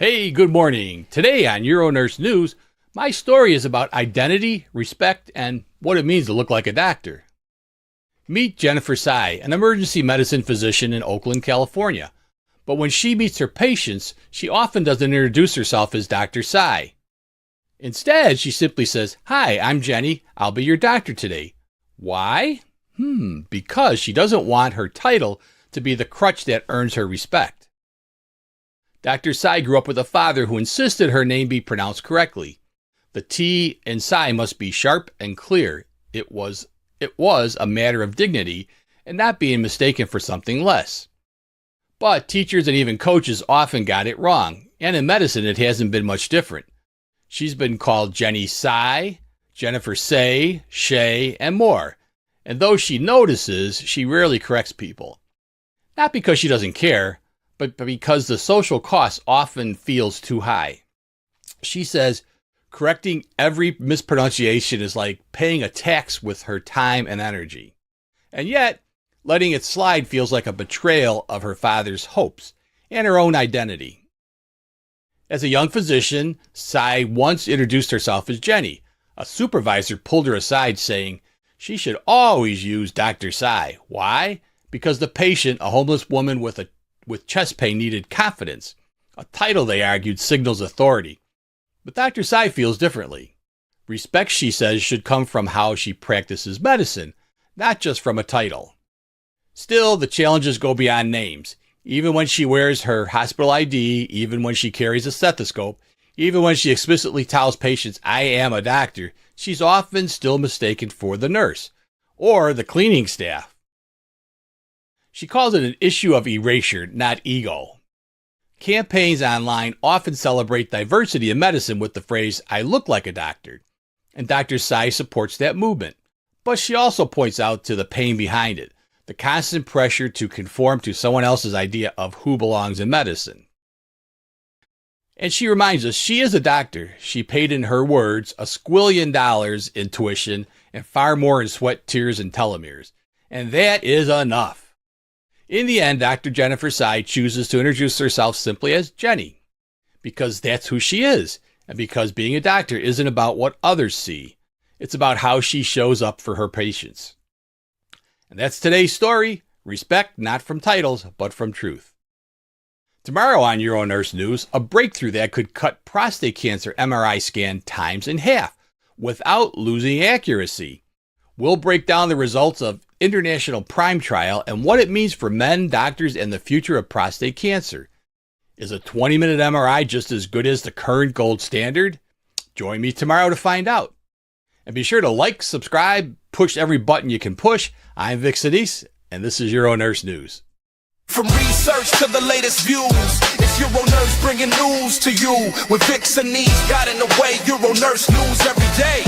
Hey, good morning. Today on UroNurse News, my story is about identity, respect, and what it means to look like a doctor. Meet Jennifer Tsai, an emergency medicine physician in Oakland, California. But when she meets her patients, she often doesn't introduce herself as Dr. Tsai. Instead, she simply says, "Hi, I'm Jenny. I'll be your doctor today." Why? Because she doesn't want her title to be the crutch that earns her respect. Dr. Tsai grew up with a father who insisted her name be pronounced correctly. The T in Tsai must be sharp and clear. It was a matter of dignity and not being mistaken for something less. But teachers and even coaches often got it wrong, and in medicine it hasn't been much different. She's been called Jenny Tsai, Jennifer Say, Shay, and more. And though she notices, she rarely corrects people. Not because she doesn't care, but because the social cost often feels too high. She says correcting every mispronunciation is like paying a tax with her time and energy. And yet, letting it slide feels like a betrayal of her father's hopes and her own identity. As a young physician, Tsai once introduced herself as Jenny. A supervisor pulled her aside saying she should always use Dr. Tsai. Why? Because the patient, a homeless woman with chest pain, needed confidence. A title, they argued, signals authority. But Dr. Tsai feels differently. Respect, she says, should come from how she practices medicine, not just from a title. Still, the challenges go beyond names. Even when she wears her hospital ID, even when she carries a stethoscope, even when she explicitly tells patients, "I am a doctor," she's often still mistaken for the nurse or the cleaning staff. She calls it an issue of erasure, not ego. Campaigns online often celebrate diversity in medicine with the phrase, "I look like a doctor," and Dr. Tsai supports that movement. But she also points out to the pain behind it, the constant pressure to conform to someone else's idea of who belongs in medicine. And she reminds us she is a doctor. She paid, in her words, $1 squillion in tuition and far more in sweat, tears, and telomeres. And that is enough. In the end, Dr. Jennifer Tsai chooses to introduce herself simply as Jenny, because that's who she is, and because being a doctor isn't about what others see. It's about how she shows up for her patients. And that's today's story. Respect not from titles, but from truth. Tomorrow on UroNurse News, a breakthrough that could cut prostate cancer MRI scan times in half without losing accuracy. We'll break down the results of International Prime Trial and what it means for men, doctors, and the future of prostate cancer. Is a 20-minute MRI just as good as the current gold standard? Join me tomorrow to find out. And be sure to like, subscribe, push every button you can push. I'm Vic Senese, and this is UroNurse News. From research to the latest views, it's UroNurse bringing news to you. With Vic Senese got in the way, UroNurse News every day.